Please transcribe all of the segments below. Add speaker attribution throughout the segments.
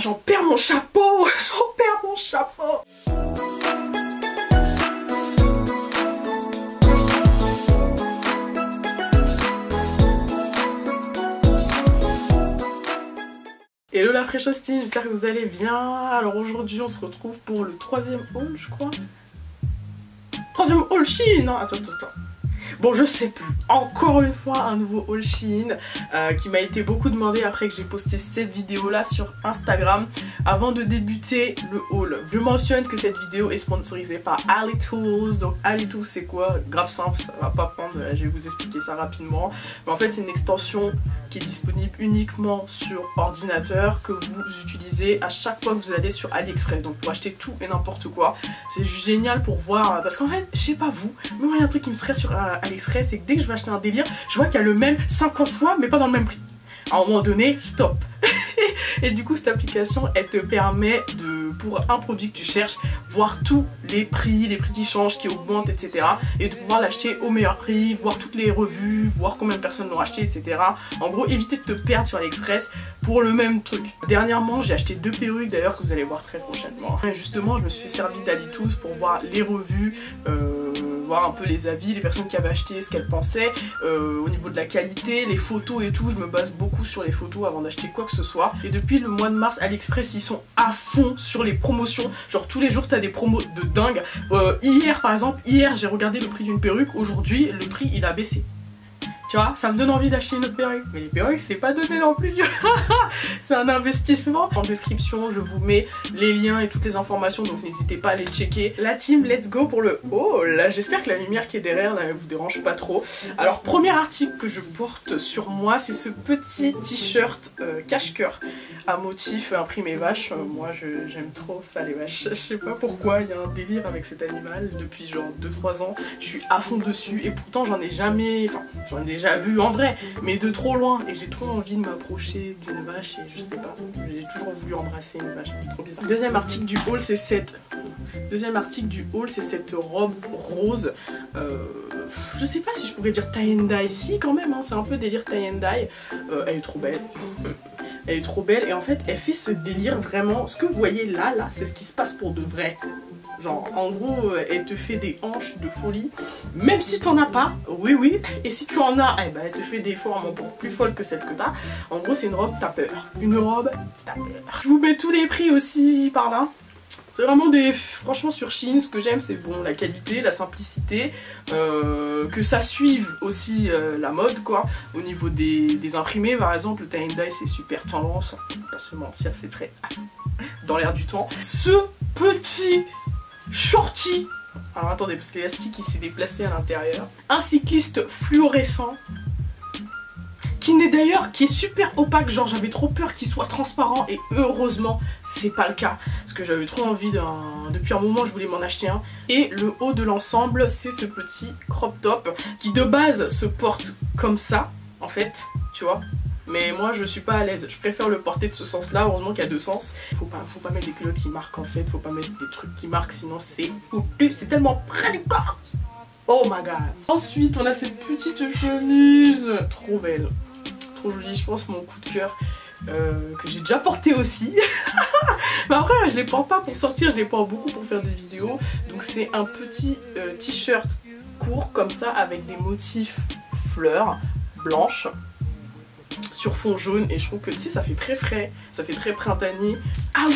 Speaker 1: j'en perds mon chapeau. J'en perds mon chapeau. Hello la fraîche hostine, j'espère que vous allez bien. Alors aujourd'hui on se retrouve pour le troisième haul, je crois. Troisième haul Shein, non attends. Bon, je sais plus. Encore une fois, un nouveau haul Shein qui m'a été beaucoup demandé après que j'ai posté cette vidéo-là sur Instagram. Avant de débuter le haul, je mentionne que cette vidéo est sponsorisée par AliTools. Donc AliTools, c'est quoi? Grave simple, ça va pas prendre, je vais vous expliquer ça rapidement. Mais en fait, c'est une extension qui est disponible uniquement sur ordinateur que vous utilisez à chaque fois que vous allez sur AliExpress. Donc pour acheter tout et n'importe quoi. C'est génial pour voir, parce qu'en fait, je sais pas vous, mais moi il y a un truc qui me stresse sur AliExpress, c'est que dès que je vais acheter un délire, je vois qu'il y a le même 50 fois mais pas dans le même prix. À un moment donné, stop. Et du coup cette application elle te permet de, pour un produit que tu cherches, voir tous les prix qui changent, qui augmentent, etc. Et de pouvoir l'acheter au meilleur prix, voir toutes les revues, voir combien de personnes l'ont acheté, etc. En gros, éviter de te perdre sur AliExpress pour le même truc. Dernièrement j'ai acheté 2 perruques d'ailleurs que vous allez voir très prochainement. Et justement je me suis servi d'AliTools pour voir les revues, voir un peu les avis, les personnes qui avaient acheté, ce qu'elles pensaient, au niveau de la qualité, les photos et tout. Je me base beaucoup sur les photos avant d'acheter quoi que ce soit. Et depuis le mois de mars, AliExpress ils sont à fond sur les promotions. Genre tous les jours t'as des promos de dingue. Hier par exemple, j'ai regardé le prix d'une perruque. Aujourd'hui le prix il a baissé. Tu vois, ça me donne envie d'acheter une autre perruque. Mais les perruques, c'est pas donné non plus. C'est un investissement. En description, je vous mets les liens et toutes les informations. Donc n'hésitez pas à les checker. La team, let's go pour le haul. J'espère que la lumière qui est derrière ne vous dérange pas trop. Alors, premier article que je porte sur moi, c'est ce petit t-shirt cache-cœur à motif imprimé vache. Moi, j'aime trop ça, les vaches. Je sais pas pourquoi, il y a un délire avec cet animal. Depuis genre 2-3 ans, je suis à fond dessus. Et pourtant, j'en ai jamais... Enfin, j'en ai déjà vu en vrai, mais de trop loin, et j'ai trop envie de m'approcher d'une vache et je sais pas, j'ai toujours voulu embrasser une vache, c'est trop bizarre. Deuxième article du haul, c'est cette robe rose. Je sais pas si je pourrais dire tie and dye, si quand même, hein, c'est un peu délire tie and dye. Elle est trop belle. Elle est trop belle et en fait elle fait ce délire vraiment, ce que vous voyez là, c'est ce qui se passe pour de vrai. Genre en gros elle te fait des hanches de folie, même si t'en as pas, oui, et si tu en as, eh ben, elle te fait des formes encore plus folles que celles que t'as. En gros c'est une robe t'as peur, une robe t'as peur. Je vous mets tous les prix aussi par là. C'est vraiment des... Franchement sur Shein, ce que j'aime c'est bon, la qualité, la simplicité, que ça suive aussi la mode quoi. Au niveau des imprimés par exemple, le tie and dye c'est super tendance, pas se mentir, c'est très dans l'air du temps. Ce petit shorty, alors attendez parce que l'élastique il s'est déplacé à l'intérieur. Un cycliste fluorescent qui est super opaque, genre j'avais trop peur qu'il soit transparent et heureusement c'est pas le cas parce que j'avais trop envie depuis un moment je voulais m'en acheter un. Et le haut de l'ensemble c'est ce petit crop top qui de base se porte comme ça en fait, tu vois. Mais moi je suis pas à l'aise, je préfère le porter de ce sens là, heureusement qu'il y a deux sens. Faut pas mettre des culottes qui marquent en fait, faut pas mettre des trucs qui marquent sinon c'est c'est tellement près du corps. Oh my god. Ensuite on a cette petite chemise, trop belle. Trop jolie, je pense mon coup de cœur que j'ai déjà porté aussi. Mais après je les porte pas pour sortir, je les porte beaucoup pour faire des vidéos. Donc c'est un petit t-shirt court comme ça avec des motifs fleurs blanches sur fond jaune et je trouve que tu sais ça fait très frais, ça fait très printanier. Ah oui,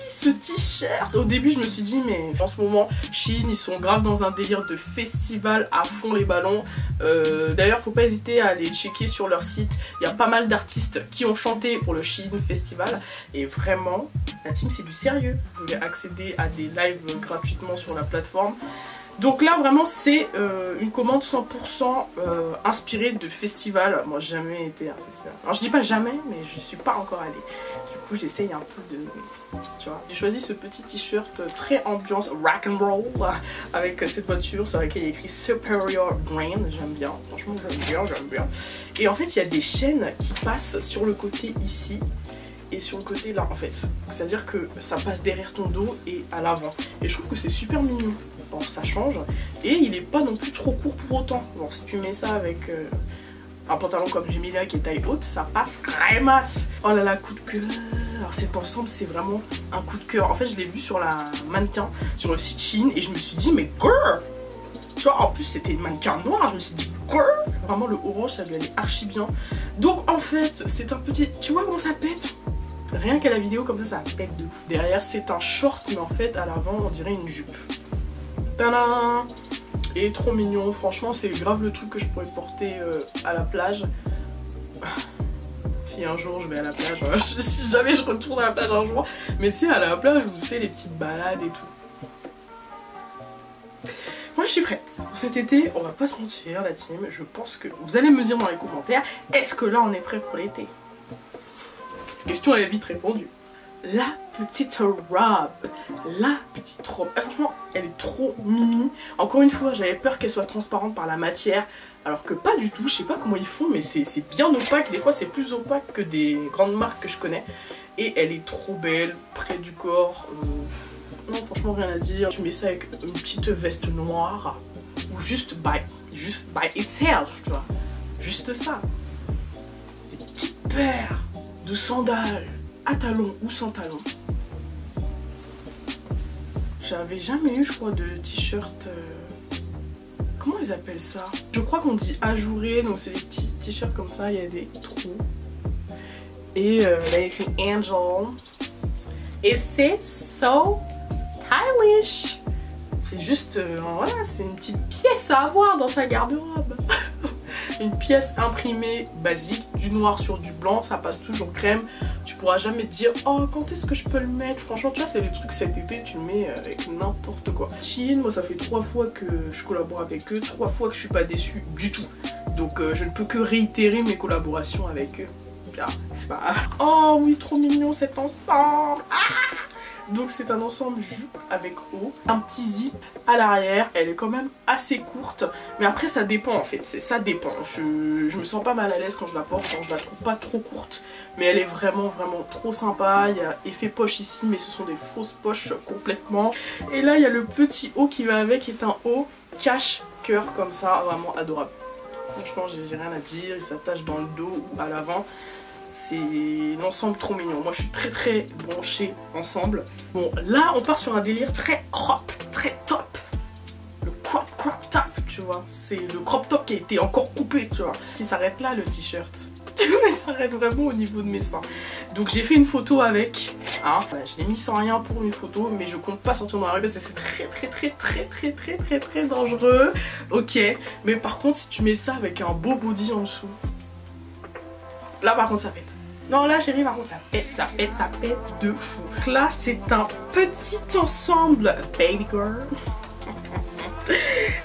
Speaker 1: ce t-shirt, au début je me suis dit mais en ce moment Shein ils sont grave dans un délire de festival à fond les ballons. D'ailleurs faut pas hésiter à aller checker sur leur site, il y a pas mal d'artistes qui ont chanté pour le Shein Festival et vraiment la team c'est du sérieux. Vous pouvez accéder à des lives gratuitement sur la plateforme. Donc là vraiment c'est une commande 100% inspirée de festival. Moi j'ai jamais été à un festival. Alors je dis pas jamais mais je suis pas encore allée. Du coup j'essaye un peu de... Tu vois. J'ai choisi ce petit t-shirt très ambiance rock'n'roll avec cette voiture sur laquelle il y a écrit Superior Brand. J'aime bien, franchement j'aime bien. Et en fait il y a des chaînes qui passent sur le côté ici et sur le côté là en fait. C'est à dire que ça passe derrière ton dos et à l'avant. Et je trouve que c'est super mignon. Bon, ça change et il est pas non plus trop court pour autant. Bon, si tu mets ça avec un pantalon comme j'ai mis là qui est taille haute, ça passe crèmasse. Oh là là, coup de cœur. Alors cet ensemble c'est vraiment un coup de cœur. En fait je l'ai vu sur la mannequin, sur le site Shein et je me suis dit mais girl. Tu vois, en plus c'était une mannequin noire, je me suis dit girl. Vraiment le orange ça lui allait archi bien. Donc en fait c'est un petit... Tu vois comment ça pète? Rien qu'à la vidéo comme ça pète de fou. Derrière c'est un short mais en fait à l'avant on dirait une jupe. Tadam! Et trop mignon, franchement c'est grave le truc que je pourrais porter à la plage. Si un jour je vais à la plage, si jamais je retourne à la plage un jour, mais tu sais à la plage où je fais les petites balades et tout. Moi je suis prête. Pour cet été, on va pas se mentir la team, je pense que vous allez me dire dans les commentaires, est-ce que là on est prêt pour l'été? La question elle est vite répondue. La petite robe, la petite robe, franchement elle est trop mimi. Encore une fois j'avais peur qu'elle soit transparente par la matière, alors que pas du tout, je sais pas comment ils font mais c'est bien opaque, des fois c'est plus opaque que des grandes marques que je connais. Et elle est trop belle, près du corps, non franchement rien à dire. Tu mets ça avec une petite veste noire, ou juste by itself, tu vois, juste ça. Des petites paires de sandales à talons ou sans talons. J'avais jamais eu je crois de t-shirt, comment ils appellent ça? Je crois qu'on dit ajouré, donc c'est des petits t-shirts comme ça, il y a des trous. Et il a écrit Angel. Et c'est so stylish. C'est juste, voilà, c'est une petite pièce à avoir dans sa garde-robe. Une pièce imprimée basique, du noir sur du blanc, ça passe toujours crème. Tu pourras jamais te dire oh quand est-ce que je peux le mettre. Franchement tu vois c'est le truc cet été tu le mets avec n'importe quoi. Shein, moi ça fait 3 fois que je collabore avec eux, 3 fois que je suis pas déçue du tout. Donc je ne peux que réitérer mes collaborations avec eux. C'est pas... Oh oui trop mignon cet ensemble. Donc c'est un ensemble jupe avec haut, un petit zip à l'arrière, elle est quand même assez courte, mais après ça dépend en fait, ça dépend, je me sens pas mal à l'aise quand je la porte, quand je la trouve pas trop courte, mais elle est vraiment trop sympa. Il y a effet poche ici mais ce sont des fausses poches complètement, et là il y a le petit haut qui va avec, qui est un haut cache cœur comme ça, vraiment adorable. Franchement j'ai rien à dire, il s'attache dans le dos ou à l'avant. C'est l'ensemble trop mignon. Moi je suis très branchée ensemble. Bon là on part sur un délire très crop, très top. Le crop top tu vois. C'est le crop top qui a été encore coupé tu vois. Il s'arrête là le t-shirt. Il s'arrête vraiment au niveau de mes seins. Donc j'ai fait une photo avec. Hein. Voilà, je l'ai mis sans rien pour une photo. Mais je compte pas sortir dans la rue parce que c'est très dangereux. Ok. Mais par contre si tu mets ça avec un beau body en dessous. Là par contre ça pète. Non là chérie par contre ça pète de fou. Là c'est un petit ensemble baby girl.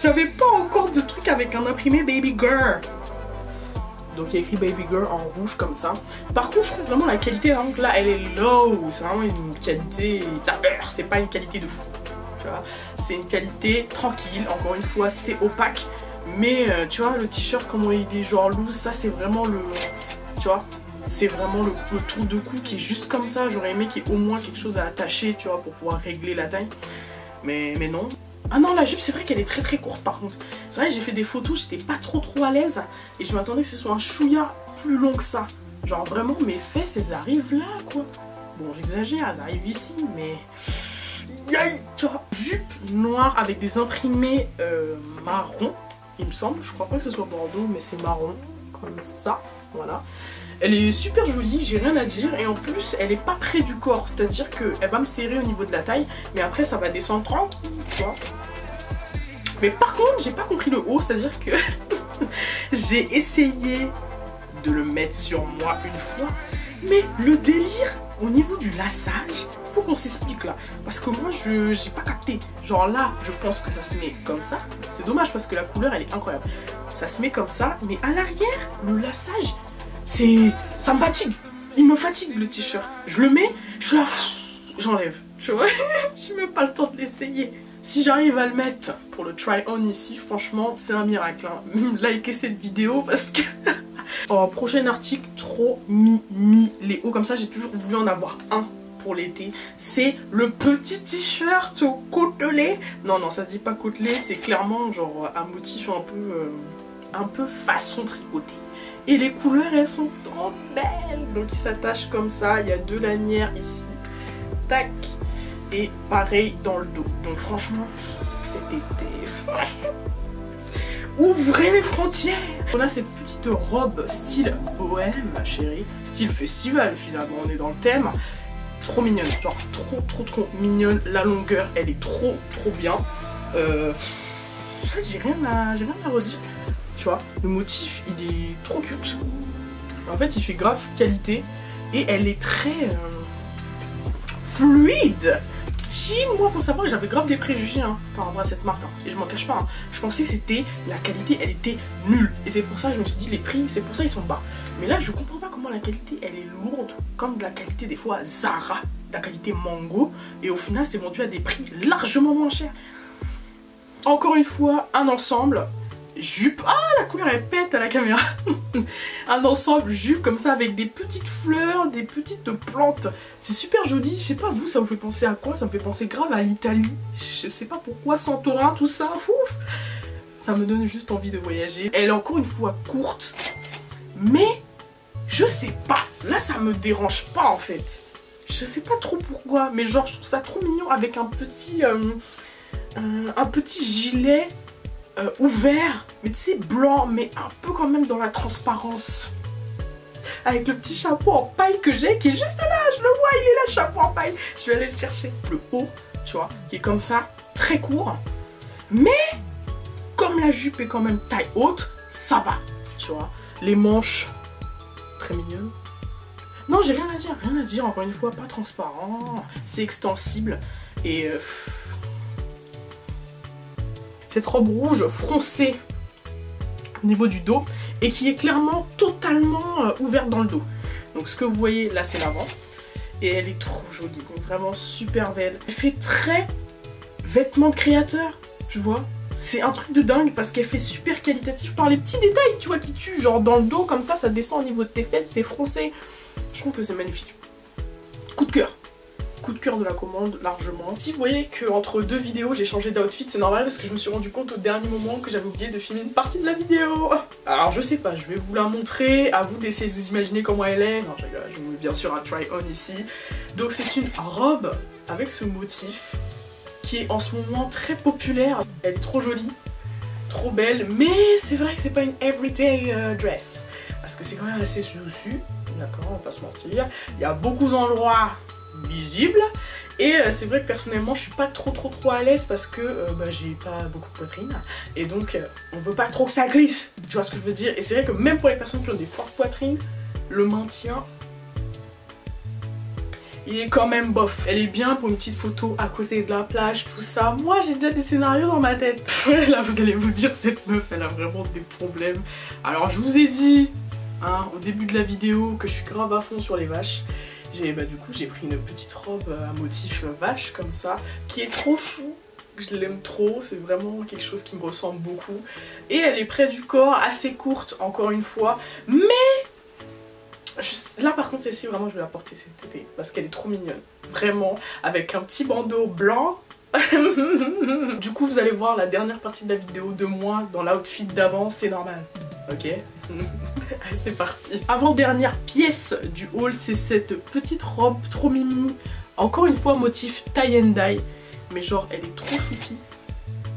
Speaker 1: J'avais pas encore de truc avec un imprimé baby girl. Donc il y a écrit baby girl en rouge comme ça. Par contre je trouve vraiment la qualité hein, là elle est low. C'est vraiment une qualité tapeur. C'est pas une qualité de fou. Tu vois. C'est une qualité tranquille. Encore une fois c'est opaque. Mais tu vois le t-shirt comment il est genre loose. Ça c'est vraiment le... Tu vois, c'est vraiment le tour de cou qui est juste comme ça. J'aurais aimé qu'il y ait au moins quelque chose à attacher, tu vois, pour pouvoir régler la taille. Mais non. Ah non, la jupe, c'est vrai qu'elle est très courte par contre. C'est vrai, j'ai fait des photos, j'étais pas trop à l'aise. Et je m'attendais que ce soit un chouïa plus long que ça. Genre vraiment, mes fesses, elles arrivent là, quoi. Bon, j'exagère, elles arrivent ici, mais... Yaï, tu vois, jupe noire avec des imprimés marron, il me semble. Je crois pas que ce soit bordeaux, mais c'est marron, comme ça. Voilà. Elle est super jolie, j'ai rien à dire. Et en plus, elle est pas près du corps. C'est-à-dire qu'elle va me serrer au niveau de la taille. Mais après, ça va descendre tranquille, tu vois. Mais par contre, j'ai pas compris le haut. C'est-à-dire que j'ai essayé de le mettre sur moi une fois. Mais le délire au niveau du lassage, faut qu'on s'explique là. Parce que moi, j'ai pas capté. Genre là, je pense que ça se met comme ça. C'est dommage parce que la couleur, elle est incroyable. Ça se met comme ça, mais à l'arrière, le lassage, ça me fatigue. Il me fatigue le t-shirt. Je le mets, je suis là, j'enlève. Tu vois, j'ai même pas le temps de l'essayer. Si j'arrive à le mettre pour le try-on ici, franchement, c'est un miracle. Hein. Likez cette vidéo parce que... Oh, prochain article, trop mimi. Les hauts comme ça, j'ai toujours voulu en avoir un pour l'été. C'est le petit t-shirt au côtelé. Non, ça se dit pas côtelé, c'est clairement genre un motif un peu façon tricotée. Et les couleurs elles sont trop belles. Donc il s'attache comme ça, il y a 2 lanières ici, tac, et pareil dans le dos. Donc franchement, cet été, ouvrez les frontières. On a cette petite robe style bohème, ma chérie, style festival finalement, on est dans le thème. Trop mignonne, genre trop mignonne. La longueur, elle est trop bien. J'ai rien à redire. Tu vois, le motif, il est trop cute. En fait, il fait grave qualité et elle est très fluide. Moi, faut savoir que j'avais grave des préjugés par rapport à cette marque. Et je m'en cache pas. Je pensais que c'était la qualité, elle était nulle. Et c'est pour ça que je me suis dit les prix, c'est pour ça ils sont bas. Mais là, je comprends pas comment la qualité, elle est lourde, comme de la qualité des fois Zara, la qualité Mango. Et au final, c'est vendu à des prix largement moins chers. Encore une fois, un ensemble. Jupe, ah la couleur elle pète à la caméra. Un ensemble jupe comme ça avec des petites fleurs, des petites plantes. C'est super joli, je sais pas vous, ça vous fait penser à quoi? Ça me fait penser grave à l'Italie. Je sais pas pourquoi, Santorin, tout ça, ouf. Ça me donne juste envie de voyager. Elle est encore une fois courte, mais je sais pas, là ça me dérange pas en fait. Je sais pas trop pourquoi, mais genre je trouve ça trop mignon avec un petit gilet ouvert, mais tu sais blanc, mais un peu quand même dans la transparence. Avec le petit chapeau en paille que j'ai, qui est juste là, je le vois, il est là le chapeau en paille. Je vais aller le chercher. Le haut, tu vois, qui est comme ça, très court. Mais, comme la jupe est quand même taille haute, ça va, tu vois. Les manches, très mignonnes. Non, j'ai rien à dire, encore une fois, pas transparent, c'est extensible. Et cette robe rouge foncée au niveau du dos et qui est clairement totalement ouverte dans le dos. Donc ce que vous voyez là c'est l'avant et elle est trop jolie, donc vraiment super belle. Elle fait très vêtements de créateur, tu vois. C'est un truc de dingue parce qu'elle fait super qualitatif par les petits détails, tu vois, qui tuent. Genre dans le dos comme ça descend au niveau de tes fesses, c'est froncé. Je trouve que c'est magnifique. Coup de cœur. Coup de cœur de la commande largement. Si vous voyez qu'entre 2 vidéos j'ai changé d'outfit, c'est normal parce que je me suis rendu compte au dernier moment que j'avais oublié de filmer une partie de la vidéo. Alors je sais pas, je vais vous la montrer, à vous d'essayer de vous imaginer comment elle est. Non, je vous mets bien sûr un try on ici. Donc c'est une robe avec ce motif qui est en ce moment très populaire. Elle est trop jolie, trop belle, mais c'est vrai que c'est pas une everyday dress parce que c'est quand même assez dessus, d'accord, on va pas se mentir. Il y a beaucoup d'endroits visible et c'est vrai que personnellement je suis pas trop à l'aise parce que j'ai pas beaucoup de poitrine et donc on veut pas trop que ça glisse, tu vois ce que je veux dire. Et c'est vrai que même pour les personnes qui ont des fortes poitrines, le maintien il est quand même bof. Elle est bien pour une petite photo à côté de la plage, tout ça. Moi j'ai déjà des scénarios dans ma tête. Là vous allez vous dire cette meuf elle a vraiment des problèmes. Alors je vous ai dit au début de la vidéo que je suis grave à fond sur les vaches. Du coup j'ai pris une petite robe à motif vache comme ça, qui est trop chou, je l'aime trop, c'est vraiment quelque chose qui me ressemble beaucoup. Et elle est près du corps, assez courte encore une fois, mais là par contre celle-ci vraiment je vais la porter cet été, parce qu'elle est trop mignonne, vraiment, avec un petit bandeau blanc. Du coup vous allez voir la dernière partie de la vidéo de moi dans l'outfit d'avant, c'est normal, ok. Allez, c'est parti. Avant-dernière pièce du haul, c'est cette petite robe trop mimi. Encore une fois, motif tie and dye. Mais genre, elle est trop choupie.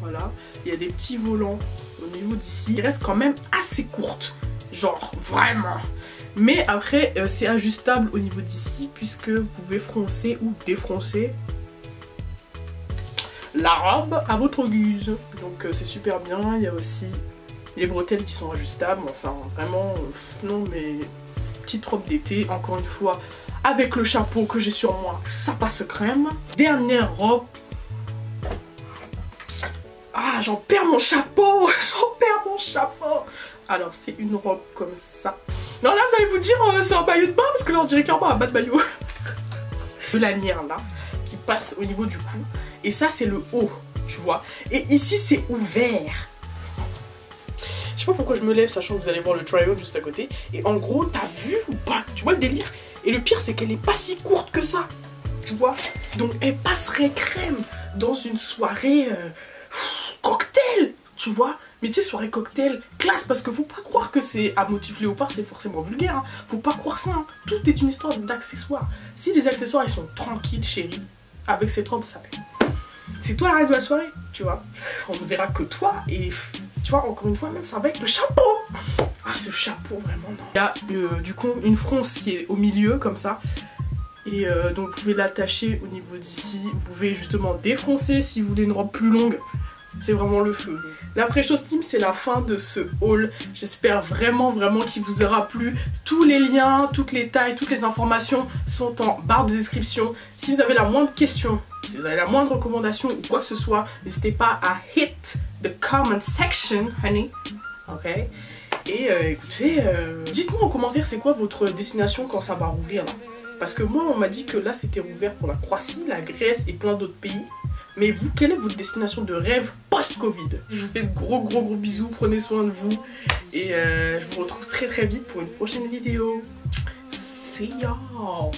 Speaker 1: Voilà. Il y a des petits volants au niveau d'ici. Elle reste quand même assez courte. Genre, vraiment. Mais après, c'est ajustable au niveau d'ici, puisque vous pouvez froncer ou défroncer la robe à votre guise. Donc c'est super bien. Il y a aussi les bretelles qui sont ajustables, enfin vraiment, non mais petite robe d'été, encore une fois, avec le chapeau que j'ai sur moi, ça passe crème. Dernière robe. Ah, j'en perds mon chapeau, Alors c'est une robe comme ça. Non là vous allez vous dire, c'est un maillot de bain, parce que là on dirait clairement un bas de maillot. De lanière là, qui passe au niveau du cou, et ça c'est le haut, tu vois. Et ici c'est ouvert. Je sais pas pourquoi je me lève sachant que vous allez voir le try-on juste à côté. Et en gros, t'as vu ou pas? Tu vois le délire? Et le pire, c'est qu'elle est pas si courte que ça. Tu vois? Donc elle passerait crème dans une soirée cocktail. Tu vois? Mais tu sais, soirée cocktail, classe, parce que faut pas croire que c'est à motif léopard, c'est forcément vulgaire. Hein. Faut pas croire ça. Hein. Tout est une histoire d'accessoires. Si les accessoires ils sont tranquilles, chérie, avec cette robe, ça plaît. C'est toi la reine de la soirée, tu vois. On ne verra que toi et tu vois, encore une fois, même ça va être le chapeau. Ah, ce chapeau, vraiment, non. Il y a du coup une fronce qui est au milieu, comme ça. Et donc vous pouvez l'attacher au niveau d'ici. Vous pouvez justement défroncer si vous voulez une robe plus longue. C'est vraiment le feu. L'après-chose team, c'est la fin de ce haul. J'espère vraiment qu'il vous aura plu. Tous les liens, toutes les tailles, toutes les informations sont en barre de description. Si vous avez la moindre question, si vous avez la moindre recommandation ou quoi que ce soit, n'hésitez pas à hit the comment section, honey. Ok. Et écoutez, dites-moi en commentaire c'est quoi votre destination quand ça va rouvrir là. Parce que moi on m'a dit que là c'était rouvert pour la Croatie, la Grèce et plein d'autres pays. Mais vous, quelle est votre destination de rêve post-Covid? Je vous fais de gros bisous, prenez soin de vous. Et je vous retrouve très vite pour une prochaine vidéo. See y'all.